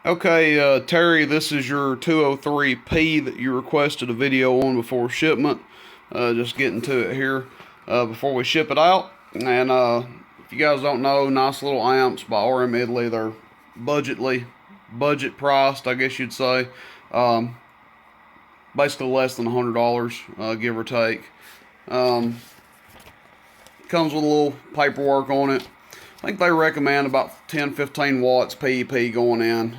Okay, Terry, this is your 203P that you requested a video on before shipment. Just getting to it here before we ship it out. And if you guys don't know, nice little amps by RM Italy. They're budget priced, I guess you'd say. Basically less than $100, give or take. Comes with a little paperwork on it. I think they recommend about 10-15 watts PEP going in.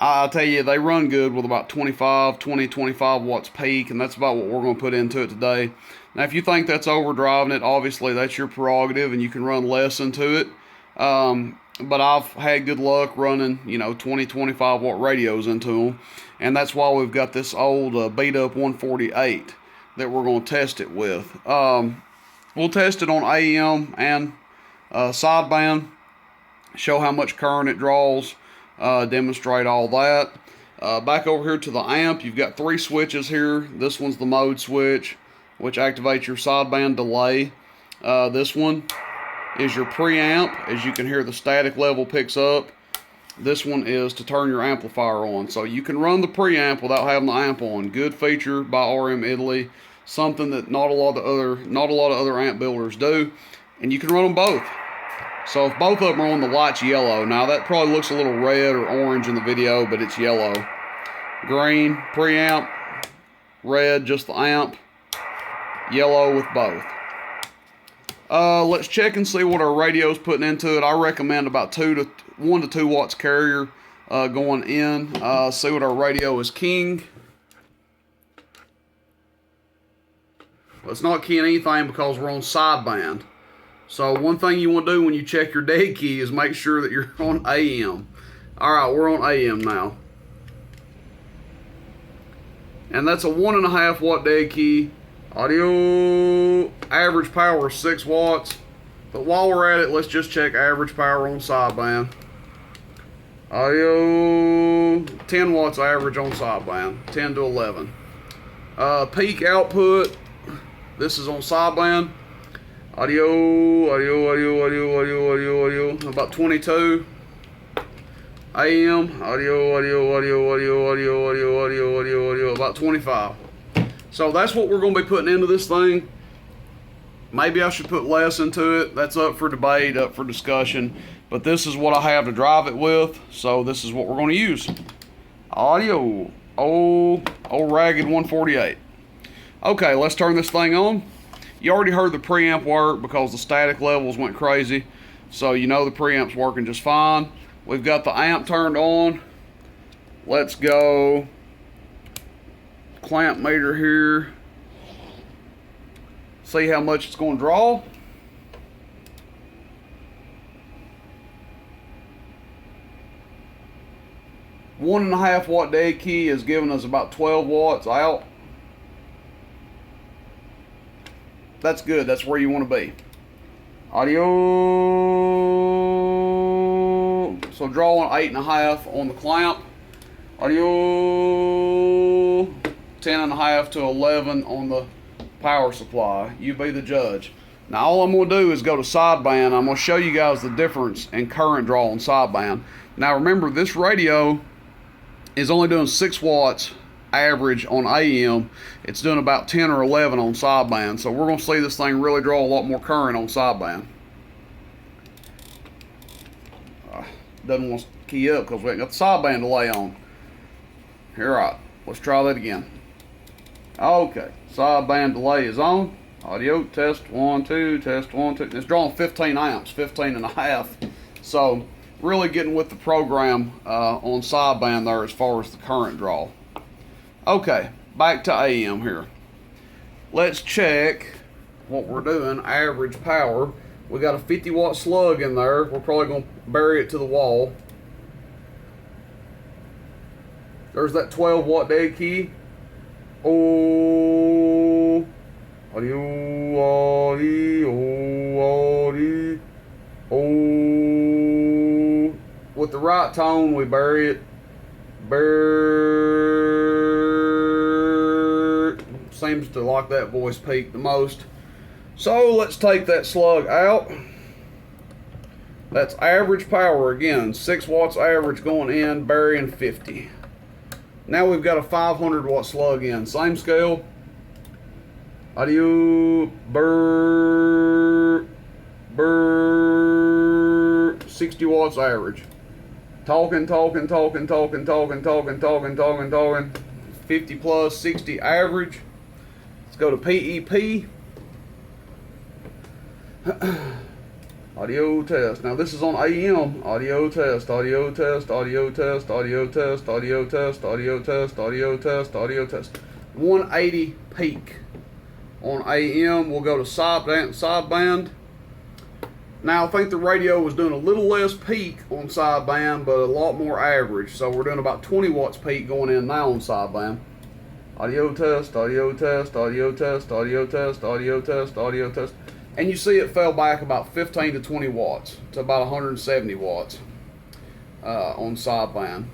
I'll tell you, they run good with about 20-25 watts peak, and that's about what we're going to put into it today. Now, if you think that's overdriving it, obviously that's your prerogative, and you can run less into it. But I've had good luck running, 20-25 watt radios into them, and that's why we've got this old beat-up 148 that we're going to test it with. We'll test it on AM and sideband, show how much current it draws, demonstrate all that. Back over here to the amp, you've got 3 switches here. This one's the mode switch, which activates your sideband delay. This one is your preamp. As you can hear, the static level picks up. This one is to turn your amplifier on, so you can run the preamp without having the amp on. Good feature by RM Italy, something that not a lot of other amp builders do. And you can run them both. So if both of them are on, the light's yellow. Now that probably looks a little red or orange in the video, but it's yellow. Green, preamp. Red, just the amp. Yellow with both. Let's check and see what our radio's putting into it. I recommend about 1 to 2 watts carrier going in. See what our radio is keying. Well, it's not keying anything because we're on sideband. So one thing you want to do when you check your dead key is make sure that you're on AM. Alright, we're on AM now. And that's a 1.5 watt dead key. Audio average power is 6 watts. But while we're at it, let's just check average power on sideband. Audio 10 watts average on sideband, 10 to 11. Peak output, this is on sideband. Audio, about 22. AM, audio, about 25. So that's what we're going to be putting into this thing. Maybe I should put less into it. That's up for debate, up for discussion. But this is what I have to drive it with, so this is what we're going to use. Audio, old ragged 148. Okay, let's turn this thing on. You already heard the preamp work because the static levels went crazy. So you know the preamp's working just fine. We've got the amp turned on. Let's go clamp meter here. See how much it's going to draw. One 1.5 watt dead key is giving us about 12 watts out. That's good. That's where you want to be. Audio. So drawing 8.5 on the clamp. Audio 10.5 to 11 on the power supply. You be the judge. Now all I'm going to do is go to sideband. I'm going to show you guys the difference in current draw on sideband. Now remember, this radio is only doing 6 watts average on AM. It's doing about 10 or 11 on sideband, so we're going to see this thing really draw a lot more current on sideband. Doesn't want to key up because we ain't got the sideband delay on. Here, right, let's try that again. Okay, sideband delay is on. Audio test 1 2, test 1 2. It's drawing 15 amps, 15.5. So really getting with the program on sideband there as far as the current draw. Okay, back to AM here. Let's check what we're doing, average power. We got a 50 watt slug in there. We're probably going to bury it to the wall. There's that 12 watt dead key. Oh, audio. With the right tone, we bury it. Seems to like that voice peak the most. So let's take that slug out. That's average power again. 6 watts average going in, burying 50. Now we've got a 500 watt slug in. Same scale. Audio, burr, 60 watts average. Talking. 50 plus, 60 average. Let's go to PEP. Audio test. Now this is on AM. Audio test. 180 peak. On AM, we'll go to sideband. Now I think the radio was doing a little less peak on sideband, but a lot more average. So we're doing about 20 watts peak going in now on sideband. Audio test. And you see it fell back about 15 to 20 watts to about 170 watts on sideband.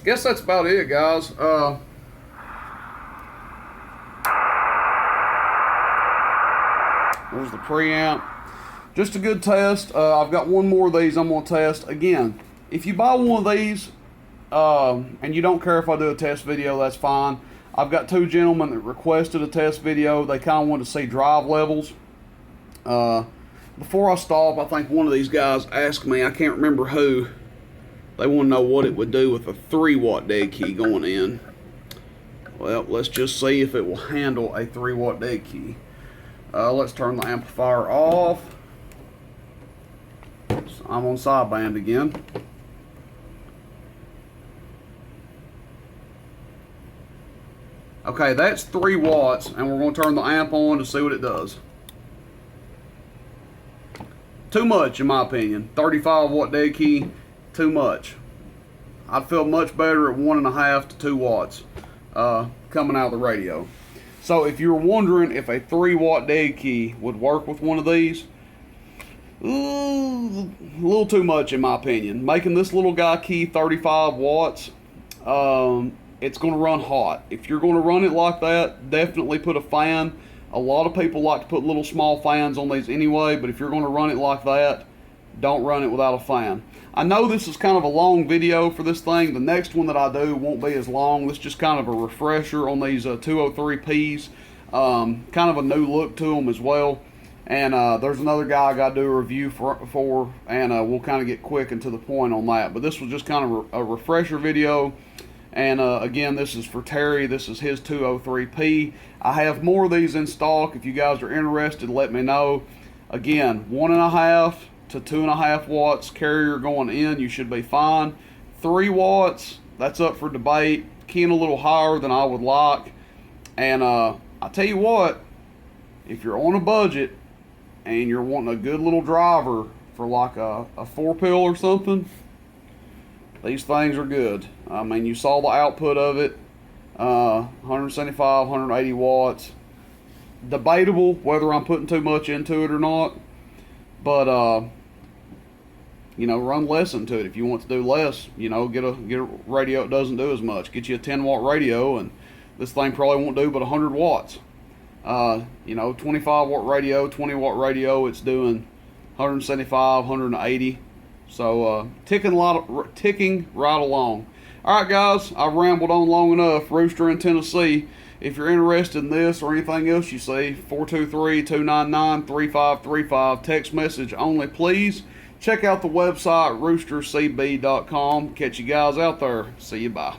Guess that's about it, guys. There's the preamp. Just a good test. I've got one more of these I'm going to test. Again, if you buy one of these and you don't care if I do a test video, that's fine. I've got 2 gentlemen that requested a test video. They kind of wanted to see drive levels. Before I stop, I think one of these guys asked me, I can't remember who, they want to know what it would do with a 3 watt dead key going in. Well, let's just see if it will handle a 3 watt dead key. Let's turn the amplifier off. So I'm on sideband again. Okay, that's 3 watts, and we're going to turn the amp on to see what it does. Too much, in my opinion. 35 watt dead key, too much. I'd feel much better at 1.5 to 2 watts coming out of the radio. So if you're wondering if a 3 watt dead key would work with one of these, a little too much in my opinion. Making this little guy key 35 watts, it's going to run hot. If you're going to run it like that, definitely put a fan. A lot of people like to put little small fans on these anyway, but if you're going to run it like that, don't run it without a fan. I know this is kind of a long video for this thing. The next one that I do won't be as long. This is just kind of a refresher on these 203Ps. Kind of a new look to them as well. And there's another guy I got to do a review for and we'll kind of get quick and to the point on that. But this was just kind of a refresher video. And again, this is for Terry. This is his 203P. I have more of these in stock. If you guys are interested, let me know. Again, 1.5 to 2.5 watts carrier going in, you should be fine. 3 watts, that's up for debate. Keying a little higher than I would like. And I tell you what, if you're on a budget and you're wanting a good little driver for like a 4-pill or something, these things are good. I mean, you saw the output of it, 175, 180 watts. Debatable whether I'm putting too much into it or not, but you know, run less into it. If you want to do less, you know, get a radio that doesn't do as much. Get you a 10 watt radio, and this thing probably won't do but 100 watts. You know, 25 watt radio, 20 watt radio, it's doing 175, 180. So ticking right along. All right, guys, I've rambled on long enough. Rooster in Tennessee. If you're interested in this or anything else you see, 423-299-3535. Text message only, please. Check out the website, roostercb.com. Catch you guys out there. See you, bye.